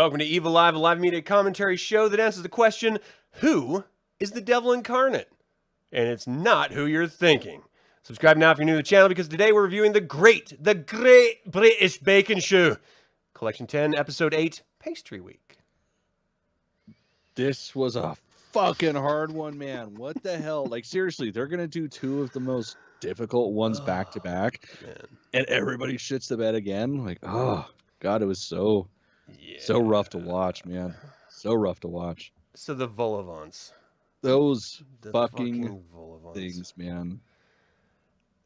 Welcome to Evilive, a live media commentary show that answers the question, who is the devil incarnate? And it's not who you're thinking. Subscribe now if you're new to the channel, because today we're reviewing the great British Bacon Show. Collection 10, Episode 8, Pastry Week. This was a fucking hard one, man. What the hell? Like, seriously, they're going to do two of the most difficult ones back to back, and everybody shits the bed again. Like, oh, God, it was so rough to watch, man. So rough to watch. So the Volivants. Those fucking things, man.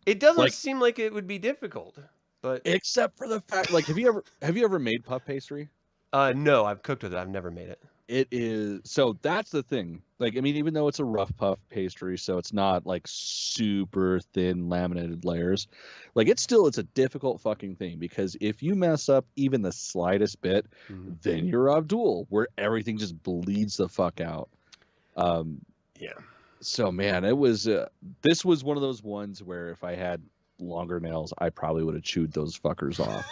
It doesn't seem like it would be difficult, but except for the fact, like, have you ever made puff pastry? No, I've cooked with it. I've never made it. It is, so that's the thing. Like, I mean, even though it's a rough puff pastry, so it's not like super thin laminated layers, like it's a difficult fucking thing, because if you mess up even the slightest bit, then you're Abdul, where everything just bleeds the fuck out. Yeah. So man, it was this was one of those ones where if I had longer nails, I probably would have chewed those fuckers off.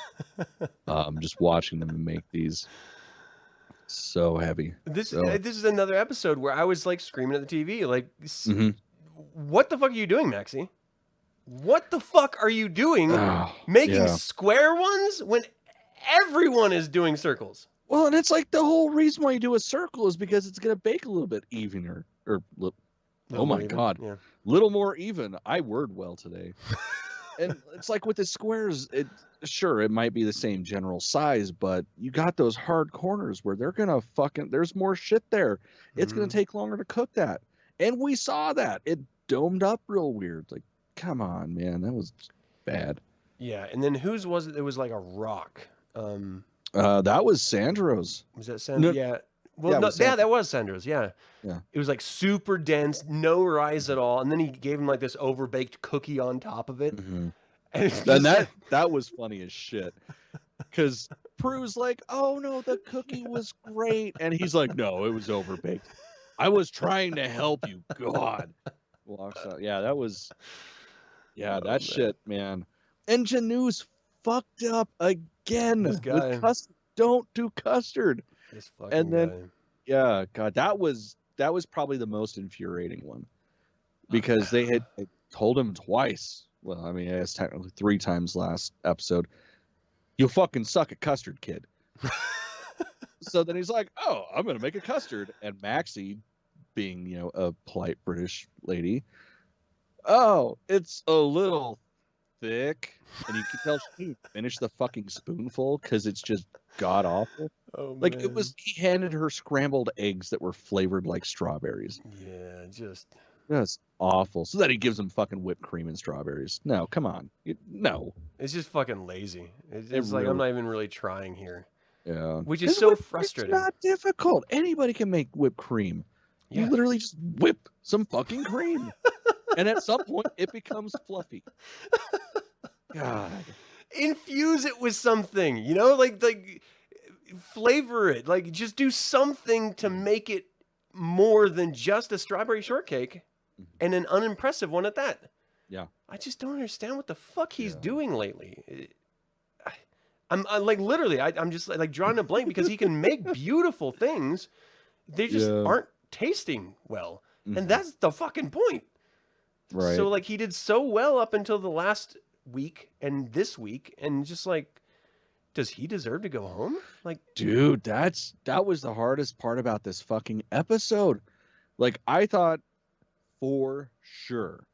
Just watching them make these. So heavy. This is another episode where I was like screaming at the TV, like, what the fuck are you doing, Maxie? What the fuck are you doing making square ones when everyone is doing circles? Well, and it's like the whole reason why you do a circle is because it's going to bake a little bit evener. Oh my God. Yeah. Little more even. I word well today. And it's like with the squares, sure, it might be the same general size, but you got those hard corners where they're going to there's more shit there. It's going to take longer to cook that. And we saw that. It domed up real weird. Like, come on, man. That was bad. Yeah. And then whose was it? It was like a rock. That was Sandro's. Was that Sandro's? No, yeah. Well, that was Sandro's. Yeah. Yeah. It was like super dense, no rise at all. And then he gave him like this overbaked cookie on top of it. And that was funny as shit. Because Prue's like, oh no, the cookie was great. And he's like, no, it was overbaked. I was trying to help you. God. Walks out. Yeah, that was. Yeah, that shit, man. And Janu's fucked up again. This guy. With custard. Don't do custard. And then, yeah, God, that was probably the most infuriating one, because they had told him twice. Well, I mean, it's technically 3 times last episode. You fucking suck at custard, kid. So then he's like, oh, I'm going to make a custard. And Maxie, being, a polite British lady, oh, it's a little thick. And you can tell she didn't finish the fucking spoonful because it's just god awful. Oh, like, he handed her scrambled eggs that were flavored like strawberries. Yeah, that's awful. So that he gives them fucking whipped cream and strawberries. No, come on. No. It's just fucking lazy. It's like, I'm not even really trying here. Yeah. Which is so frustrating. It's not difficult. Anybody can make whipped cream. Yeah. You literally just whip some fucking cream. And at some point, it becomes fluffy. God. Infuse it with something, like flavor it. Like, just do something to make it more than just a strawberry shortcake, and an unimpressive one at that. Yeah. I just don't understand what the fuck he's doing lately. I'm like, literally, I'm just like drawing a blank, because he can make beautiful things. They just aren't tasting well. And that's the fucking point. Right. So, like, he did so well up until the last week and this week, and just like, does he deserve to go home? Like, dude, that was the hardest part about this fucking episode. Like, I thought for sure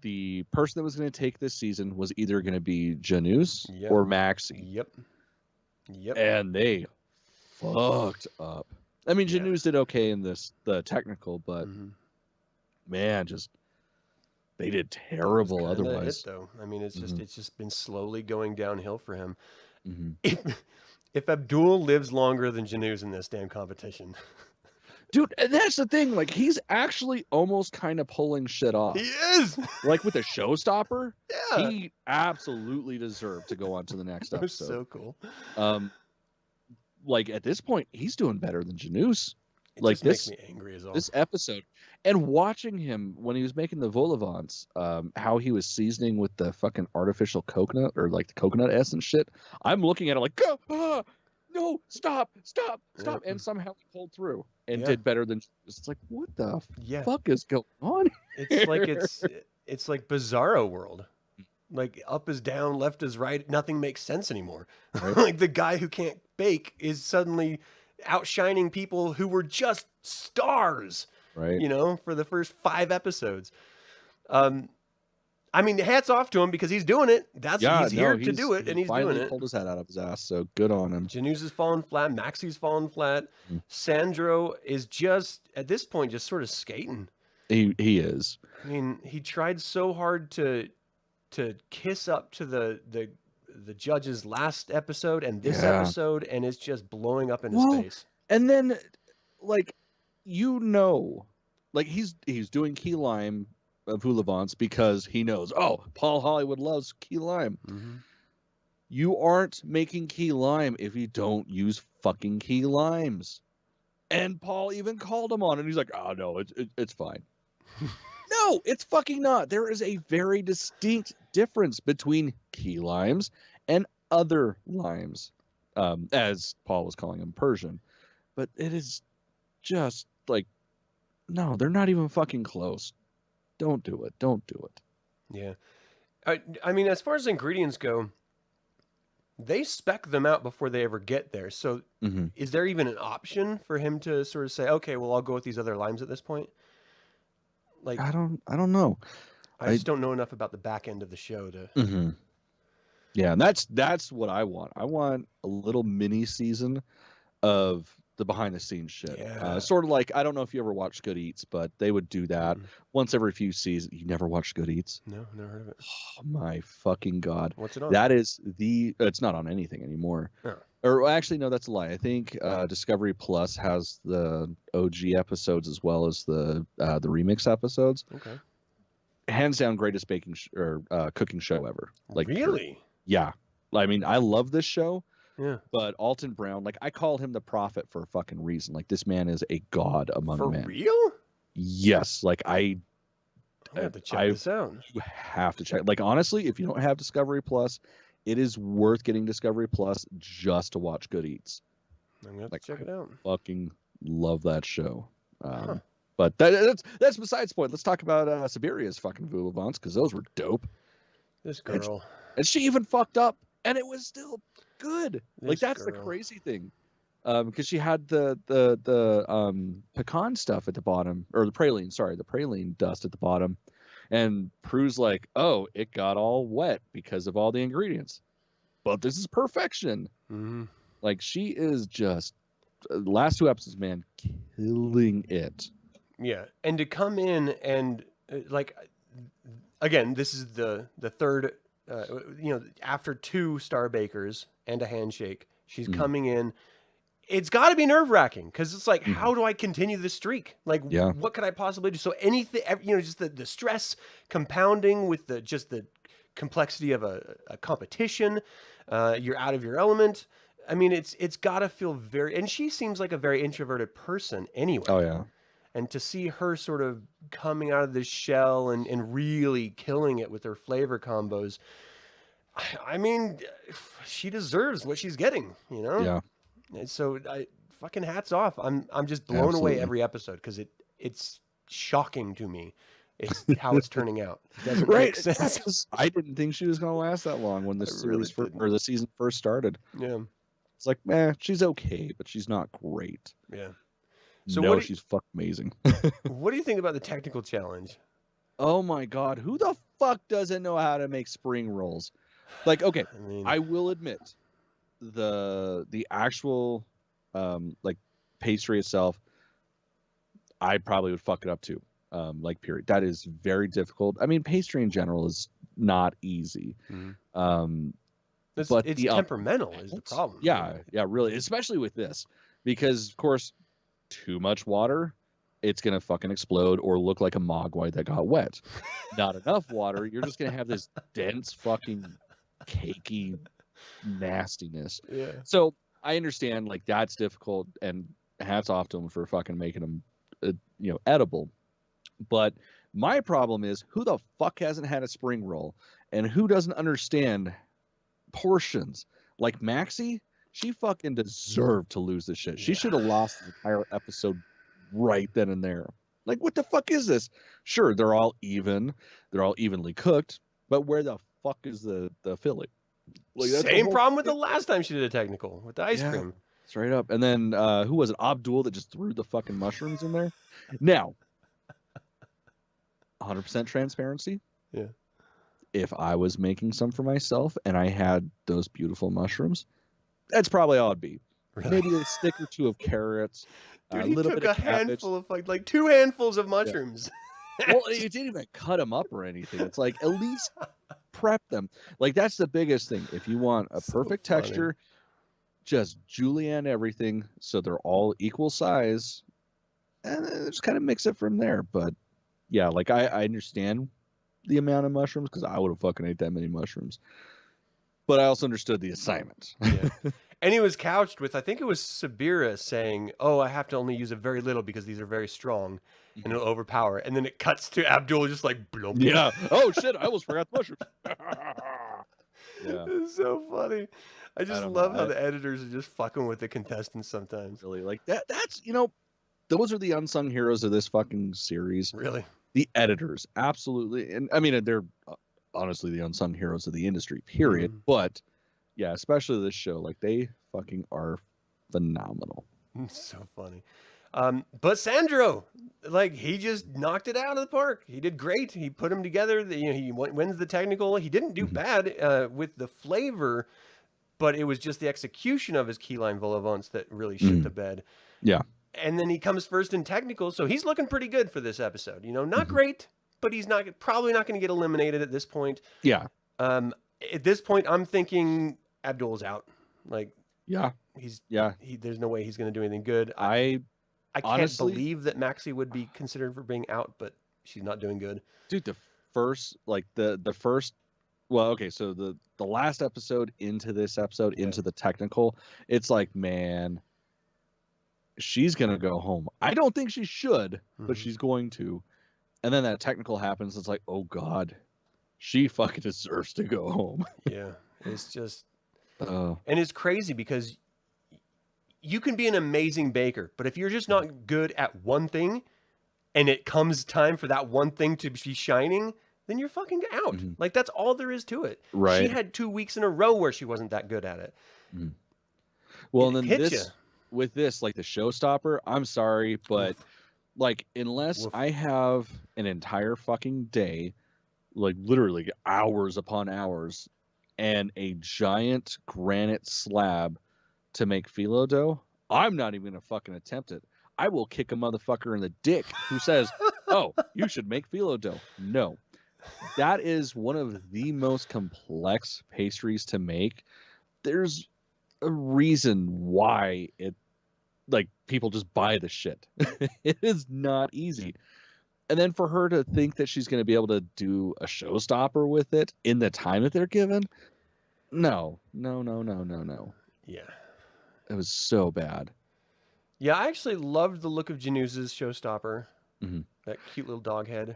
the person that was going to take this season was either going to be Janus or Maxie. Yep. And they fucked up. I mean, Janus did okay in the technical, but man, just they did terrible otherwise. Though. I mean, it's just been slowly going downhill for him. If Abdul lives longer than Janus in this damn competition. Dude, and that's the thing. Like, he's actually almost kind of pulling shit off. He is. Like, with a showstopper. Yeah. He absolutely deserved to go on to the next episode. That was so cool. Like, at this point, he's doing better than Janus. Like, this makes me angry as all. This episode, and watching him when he was making the Volivants, how he was seasoning with the fucking artificial coconut, or like the coconut essence shit. I'm looking at it like, no, stop. Yep. And somehow he pulled through and Yeah. did better than. It's like, what the Yeah. fuck is going on? It's like Bizarro world. Like up is down, left is right. Nothing makes sense anymore. Right. Like the guy who can't bake is suddenly outshining people who were just stars. Right. You know, for the first 5 episodes. I mean, hats off to him because he's doing it. He's here to do it, and he's doing it. Pulled his head out of his ass, so good on him. Janus is falling flat. Maxie's falling flat. Sandro is just at this point just sort of skating. He is. I mean, he tried so hard to kiss up to the judge's last episode and this episode, and it's just blowing up in his face. And then, like, like he's doing key lime of Houlavants because he knows, oh, Paul Hollywood loves key lime. Mm-hmm. You aren't making key lime if you don't use fucking key limes. And Paul even called him on it. And he's like, oh, no, it's fine. No, it's fucking not. There is a very distinct difference between key limes and other limes, as Paul was calling them, Persian. But it is just like, no, they're not even fucking close. Don't do it. Don't do it. Yeah. I mean, as far as ingredients go, they spec them out before they ever get there. So is there even an option for him to sort of say, okay, well, I'll go with these other limes at this point? Like, I don't know. I just don't know enough about the back end of the show to. Yeah, and that's what I want. I want a little mini season of the behind the scenes shit. Yeah. Sort of like, I don't know if you ever watched Good Eats, but they would do that once every few seasons. You never watched Good Eats? No, never heard of it. Oh my fucking God. What's it on? That is it's not on anything anymore. Oh. Or actually, no, that's a lie. I think Discovery Plus has the OG episodes as well as the remix episodes. Okay. Hands down, greatest baking or cooking show ever. Like, really? Yeah. I mean, I love this show. Yeah. But Alton Brown, like, I call him the prophet for a fucking reason. Like, this man is a god among men. For real? Yes. Like, I have to check this out. You have to check. Like, honestly, if you don't have Discovery Plus, it is worth getting Discovery Plus just to watch Good Eats. I'm gonna have to check it out. Fucking love that show. But that's besides the point. Let's talk about Siberia's fucking Houlavants, because those were dope. This girl. And she even fucked up, and it was still good. Like, that's the girl. crazy thing. Because she had the pecan stuff at the bottom, or the praline dust at the bottom. And Prue's like, oh, it got all wet because of all the ingredients. But this is perfection. Mm-hmm. Like, she is just, last 2 episodes, man, killing it. Yeah. And to come in and, like, again, this is the third, after 2 star bakers and a handshake, she's coming in. It's got to be nerve-wracking because it's like, how do I continue this streak? Like, what could I possibly do? So anything, just the stress compounding with the complexity of a competition. You're out of your element. I mean, it's got to feel very, and she seems like a very introverted person anyway. Oh, yeah. And to see her sort of coming out of this shell and really killing it with her flavor combos, I mean, she deserves what she's getting, Yeah. And so fucking hats off. I'm just blown away every episode because it's shocking to me. It's how it's turning out. It doesn't make sense. I didn't think she was going to last that long when the series or the season first started. Yeah. It's like, she's okay, but she's not great. Yeah. So she's fucking amazing. What do you think about the technical challenge? Oh my God. Who the fuck doesn't know how to make spring rolls? Like, okay, I will admit the actual like pastry itself, I probably would fuck it up too. Period. That is very difficult. I mean, pastry in general is not easy. But it's temperamental is the problem. Yeah, really, especially with this, because of course, too much water, it's gonna fucking explode or look like a mogwai that got wet. Not enough water, you're just gonna have this dense fucking cakey nastiness. Yeah. So I understand, like, that's difficult, and hats off to them for fucking making them, edible. But my problem is, who the fuck hasn't had a spring roll, and who doesn't understand portions? Like Maxie, She fucking deserved to lose this shit. She Yeah. should have lost the entire episode right then and there. Like, what the fuck is this? Sure, they're all even. They're all evenly cooked. But where the fuck is the filling? Like, same problem with the last time she did a technical with the ice cream. Straight up. And then who was it? Abdul that just threw the fucking mushrooms in there. Now, 100% transparency. Yeah. If I was making some for myself and I had those beautiful mushrooms, that's probably all it'd be. Really? Maybe a stick or two of carrots. Dude, he took a handful of like 2 handfuls of mushrooms. Yeah. Well, he didn't even cut them up or anything. It's like, at least prep them. Like, that's the biggest thing. If you want a perfect texture, just julienne everything so they're all equal size, and then just kind of mix it from there. But yeah, like I understand the amount of mushrooms because I would have fucking ate that many mushrooms. But I also understood the assignment. Yeah. And he was couched with, I think it was Sabira saying, "Oh, I have to only use a very little because these are very strong and it'll overpower." And then it cuts to Abdul just like, blump. Yeah. Oh shit! I almost forgot the mushrooms. Yeah. It's so funny. I just love how the editors are just fucking with the contestants sometimes. Really, like that's those are the unsung heroes of this fucking series. Really, the editors, absolutely, and I mean they're honestly the unsung heroes of the industry. Period. But yeah, especially this show, like they fucking are phenomenal. So funny. But Sandro, like he just knocked it out of the park. He did great. He put them together. He wins the technical. He didn't do bad with the flavor, but it was just the execution of his key lime vol au vents that really shit the bed. Yeah. And then he comes first in technical, so he's looking pretty good for this episode. Not great, but he's probably not going to get eliminated at this point. Yeah. At this point, I'm thinking Abdul's out. Like, there's no way he's going to do anything good. I can't honestly believe that Maxie would be considered for being out, but she's not doing good. Dude, the first, well, okay, so the last episode into this episode, into the technical, it's like, man, she's going to go home. I don't think she should, but she's going to. And then that technical happens. It's like, oh God, she fucking deserves to go home. Yeah, it's just, and it's crazy because you can be an amazing baker, but if you're just not good at one thing and it comes time for that one thing to be shining, then you're fucking out. Like, that's all there is to it. Right. She had 2 weeks in a row where she wasn't that good at it. Well, and then with this, like the showstopper, I'm sorry, but like, unless I have an entire fucking day, like literally hours upon hours, and a giant granite slab to make phyllo dough, I'm not even gonna fucking attempt it. I will kick a motherfucker in the dick who says, "Oh, you should make phyllo dough." No, that is one of the most complex pastries to make. There's a reason why people just buy the shit. It is not easy. And then for her to think that she's going to be able to do a showstopper with it in the time that they're given, no. Yeah. It was so bad. Yeah, I actually loved the look of Januza's showstopper. That cute little dog head.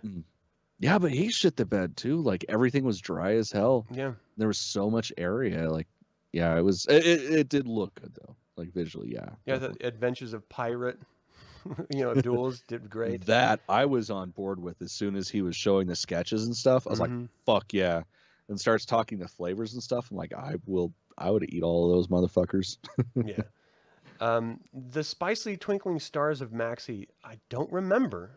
Yeah, but he shit the bed too. Like, everything was dry as hell. Yeah. There was so much area. Like, yeah, it did look good though. Like, visually, yeah. Yeah, the Adventures of Pirate, duels did great. That I was on board with as soon as he was showing the sketches and stuff. I was like, fuck yeah. And starts talking the flavors and stuff. I'm like, I would eat all of those motherfuckers. Yeah. The Spicely Twinkling Stars of Maxie, I don't remember,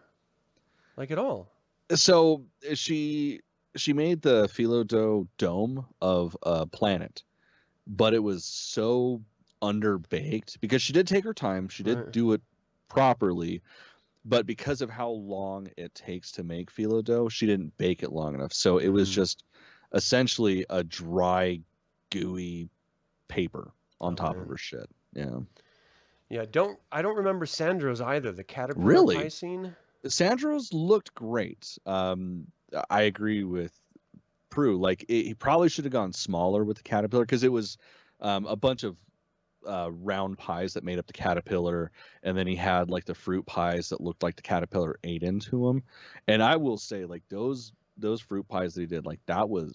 like, at all. So she made the phyllo dough dome of a planet, but it was so underbaked because she did take her time. She did do it properly, but because of how long it takes to make phyllo dough, she didn't bake it long enough. So it was just essentially a dry, gooey paper on top of her shit. Yeah. Yeah, I don't remember Sandro's either. The caterpillar pie scene. Sandro's looked great. I agree with Prue. Like, he probably should have gone smaller with the caterpillar because it was a bunch of round pies that made up the caterpillar, and then he had like the fruit pies that looked like the caterpillar ate into them. And I will say, like, those fruit pies that he did, like, that was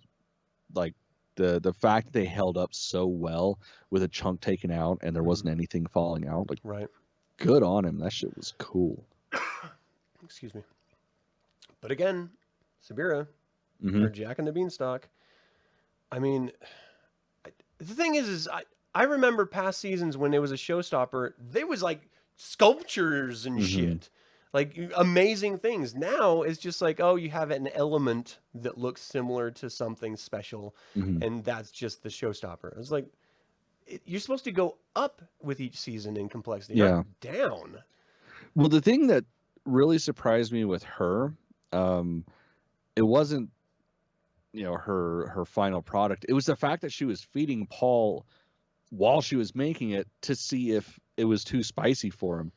like the fact that they held up so well with a chunk taken out and there wasn't anything falling out, like, right. good on him. That shit was cool. Excuse me. But again, Sabira, Mm-hmm. or Jack and the Beanstalk. I mean, the thing is I remember past seasons when it was a showstopper, there was like sculptures and shit, like amazing things. Now it's just like, oh, you have an element that looks similar to something special, and that's just the showstopper. It's like you're supposed to go up with each season in complexity, not down. Well, the thing that really surprised me with her, it wasn't, you know, her final product. It was the fact that she was feeding Paul while she was making it to see if it was too spicy for him.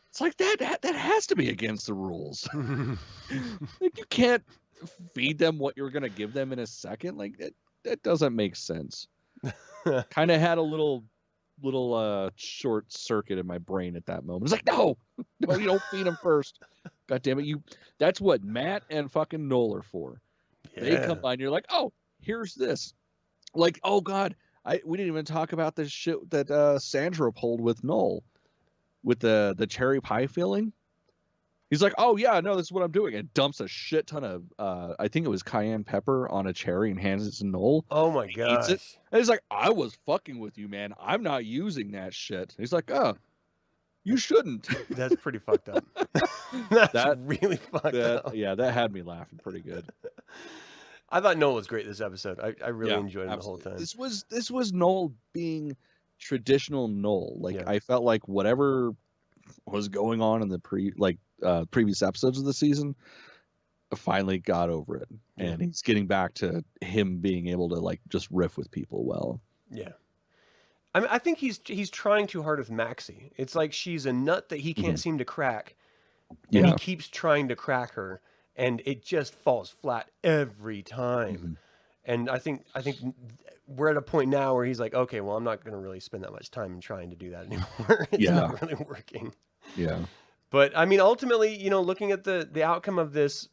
It's like that has to be against the rules. Like, you can't feed them what you're gonna give them in a second. Like, that doesn't make sense. Kind of had a little short circuit in my brain at that moment. It's like, no, you don't feed them first. God damn it, that's what Matt and fucking Noel are for. Yeah. They come by and you're like, oh, here's this. Like, oh God, we didn't even talk about the shit that Sandra pulled with Noel with the cherry pie filling. He's like, oh yeah, no, this is what I'm doing. And dumps a shit ton of I think it was cayenne pepper on a cherry and hands it to Noel. Oh my gosh. And he's like, I was fucking with you, man. I'm not using that shit. He's like, oh, you shouldn't. That's pretty fucked up. That's really fucked up. Yeah, that had me laughing pretty good. I thought Noel was great this episode. I really enjoyed him the whole time. This was Noel being traditional Noel. Like, I felt like whatever was going on in the previous episodes of the season, finally got over it, and he's getting back to him being able to like just riff with people well. Yeah. I mean, I think he's trying too hard with Maxie. It's like she's a nut that he can't seem to crack, and he keeps trying to crack her, and it just falls flat every time. And I think we're at a point now where he's like, okay, well, I'm not going to really spend that much time trying to do that anymore. It's not really working. Yeah. But I mean, ultimately, you know, looking at the outcome of this,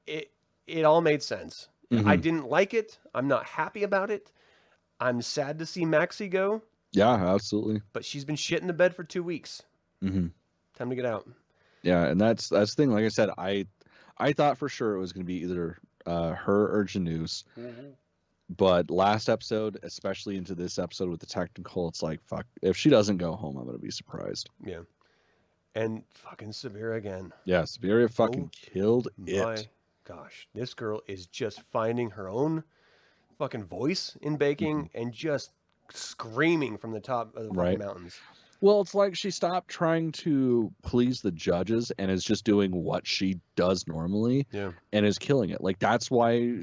it all made sense. I didn't like it. I'm not happy about it. I'm sad to see Maxie go. Yeah, absolutely. But she's been shit in the bed for 2 weeks. Time to get out. Yeah, and that's the thing. Like I said, I thought for sure it was going to be either her or Janus. But last episode, especially into this episode with the technical, it's like, fuck, if she doesn't go home, I'm going to be surprised. Yeah. And fucking Sabira again. Yeah, Sabira fucking killed it. My gosh, this girl is just finding her own fucking voice in baking and just screaming from the top of the fucking mountains. Well, it's like she stopped trying to please the judges and is just doing what she does normally and is killing it. Like, that's why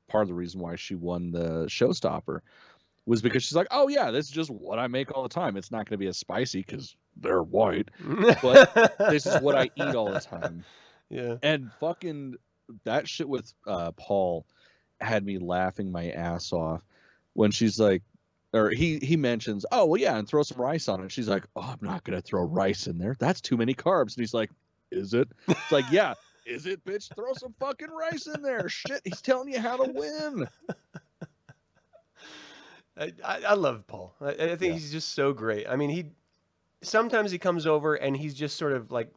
part of the reason why she won the showstopper was because she's like, oh yeah, this is just what I make all the time. It's not going to be as spicy because they're white, but this is what I eat all the time. Yeah. And fucking that shit with Paul had me laughing my ass off when she's like, or he mentions, oh well, yeah, and throw some rice on it. She's like, oh, I'm not gonna throw rice in there. That's too many carbs. And he's like, is it? It's like, yeah, is it, bitch? Throw some fucking rice in there. Shit, he's telling you how to win. I love Paul. I think he's just so great. I mean, sometimes he comes over and he's just sort of like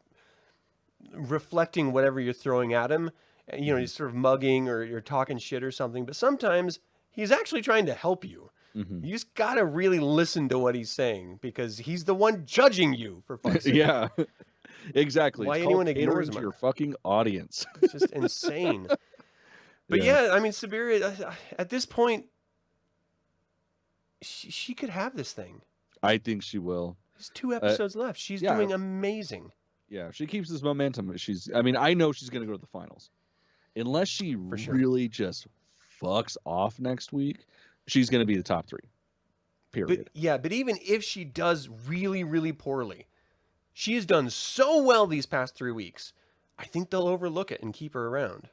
reflecting whatever you're throwing at him. You know, he's sort of mugging or you're talking shit or something. But sometimes he's actually trying to help you. You just gotta really listen to what he's saying because he's the one judging you, for fuck's sake. Yeah, exactly. Why it's anyone ignores him? Your fucking audience. It's just insane. But yeah, I mean, Siberia, at this point, she could have this thing. I think she will. There's 2 episodes left. She's doing amazing. Yeah, if she keeps this momentum, I know she's going to go to the finals. Unless she really just fucks off next week, she's going to be the top 3. Period. But even if she does really, really poorly, she has done so well these past 3 weeks, I think they'll overlook it and keep her around.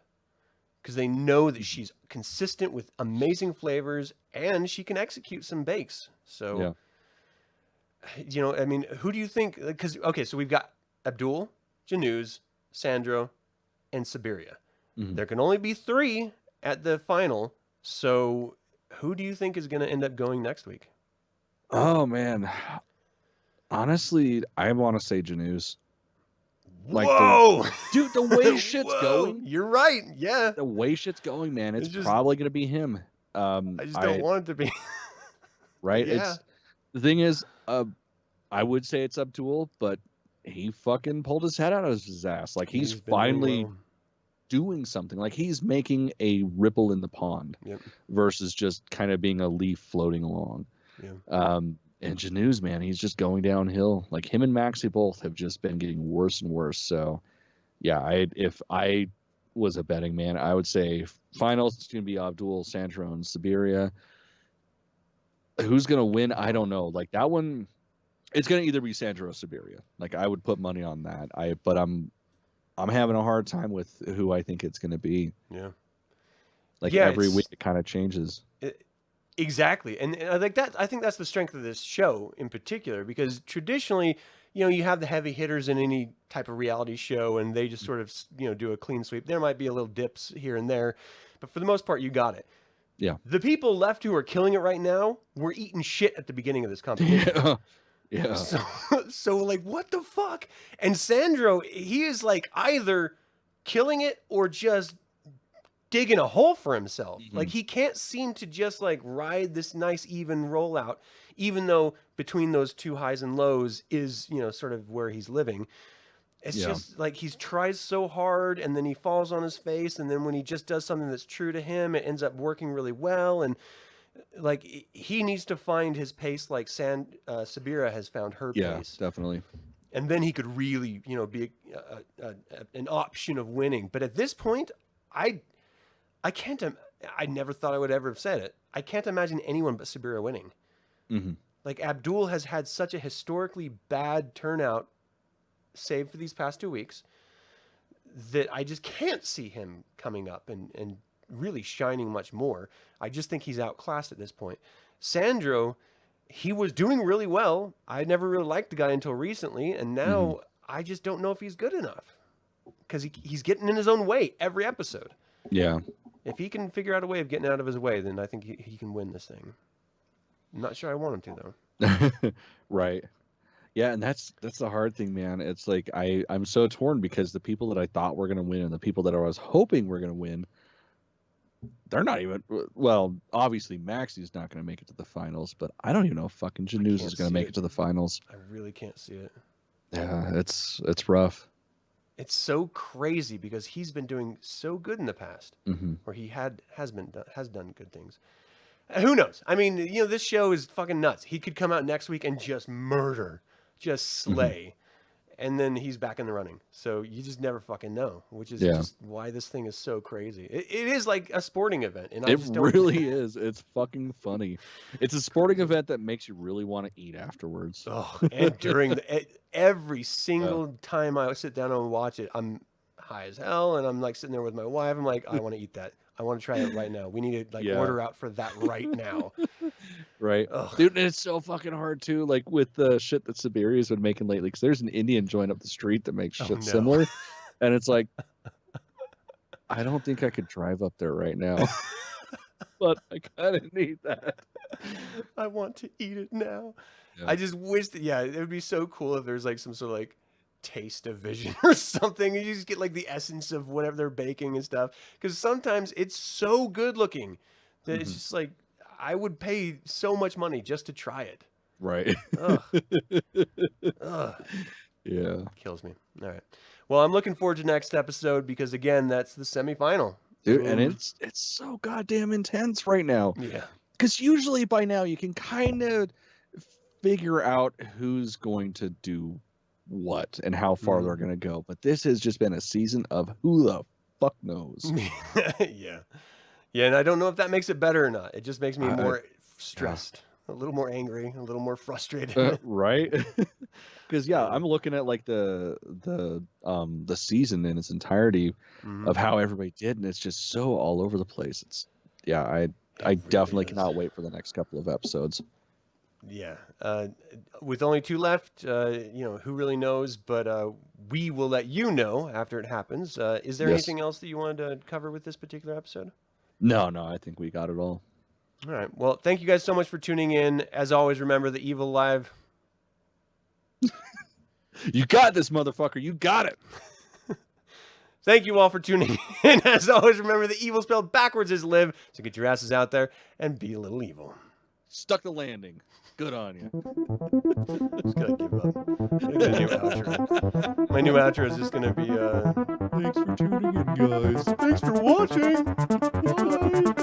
Because they know that she's consistent with amazing flavors and she can execute some bakes. So, you know, I mean, who do you think? Because, okay, so we've got Abdul, Januz, Sandro, and Siberia. There can only be 3 at the final. So Who do you think is going to end up going next week? Oh man, honestly, I want to say Janews. Like Whoa, dude, the way shit's going. You're right. Yeah, the way shit's going, man, it's just, probably gonna be him. I just don't want it to be. Right? Yeah. It's the thing is, I would say it's Abdul, but he fucking pulled his head out of his ass. Like he's finally doing something. Like he's making a ripple in the pond versus just kind of being a leaf floating along. Yeah. And Janews, man, he's just going downhill. Like him and Maxie both have just been getting worse and worse. So, yeah, if I was a betting man, I would say finals it's going to be Abdul, Sandro, and Siberia. Who's going to win? I don't know. Like that one, it's going to either be Sandro or Siberia. Like I would put money on that. But I'm having a hard time with who I think it's going to be. Yeah. Like every week it kind of changes. Exactly. And like that, I think that's the strength of this show in particular, because traditionally, you have the heavy hitters in any type of reality show and they just sort of, do a clean sweep. There might be a little dips here and there, but for the most part, you got it. Yeah. The people left who are killing it right now were eating shit at the beginning of this competition. Yeah. So like, what the fuck? And Sandro, he is like either killing it or just digging a hole for himself. Like he can't seem to just like ride this nice even rollout, even though between those two highs and lows is, sort of where he's living. It's just like he's tries so hard and then he falls on his face. And then when he just does something that's true to him, it ends up working really well. And like he needs to find his pace like Siberia has found her pace. Yeah, definitely. And then he could really, be an option of winning. But at this point, I can't. I never thought I would ever have said it. I can't imagine anyone but Siberia winning. Mm-hmm. Like Abdul has had such a historically bad turnout, save for these past 2 weeks, that I just can't see him coming up and really shining much more. I just think he's outclassed at this point. Sandro, he was doing really well. I never really liked the guy until recently, and now I just don't know if he's good enough because he's getting in his own way every episode. Yeah. If he can figure out a way of getting out of his way, then I think he can win this thing. I'm not sure I want him to, though. Right. Yeah, and that's the hard thing, man. It's like I'm so torn because the people that I thought were going to win and the people that I was hoping were going to win, they're not even... Well, obviously, Maxie's not going to make it to the finals, but I don't even know if fucking Janews is going to make it to the finals. I really can't see it. Yeah, it's rough. It's so crazy because he's been doing so good in the past, where he has done good things. Who knows? I mean, this show is fucking nuts. He could come out next week and just murder, just slay, and then he's back in the running. So you just never fucking know, which is just why this thing is so crazy. It is like a sporting event, and it really is. It's fucking funny. It's a sporting event that makes you really want to eat afterwards. Oh, and during every single time I sit down and watch it, I'm high as hell, and I'm like sitting there with my wife. I'm like, I want to eat that. I want to try it right now. We need to order out for that right now. Right. Ugh. Dude, and it's so fucking hard too, like with the shit that Siberia's been making lately, because there's an Indian joint up the street that makes shit similar. And it's like, I don't think I could drive up there right now. But I kind of need that. I want to eat it now. Yeah. I just wish that, it would be so cool if there's like some sort of like taste of vision or something. You just get like the essence of whatever they're baking and stuff. Because sometimes it's so good looking that it's just like, I would pay so much money just to try it. Right. Ugh. Ugh. Yeah. Kills me. All right. Well, I'm looking forward to next episode because again, that's the semifinal. Dude, and it's so goddamn intense right now. Yeah. Because usually by now you can kind of figure out who's going to do what and how far they're going to go. But this has just been a season of who the fuck knows. Yeah. Yeah, and I don't know if that makes it better or not. It just makes me more stressed, a little more angry, a little more frustrated. Right? Because I'm looking at like the season in its entirety of how everybody did, and it's just so all over the place. It's I definitely cannot wait for the next couple of episodes. Yeah. With only 2 left, who really knows? But we will let you know after it happens. Is there anything else that you wanted to cover with this particular episode? No, I think we got it all. All right. Well, thank you guys so much for tuning in. As always, remember the Evilive. You got this, motherfucker. You got it. Thank you all for tuning in. As always, remember the evil spelled backwards is live. So get your asses out there and be a little evil. Stuck the landing. Good on you. Just gonna give up. I'm gonna get a new outro. My new outro is just gonna be Thanks for tuning in, guys. Thanks for watching. Bye.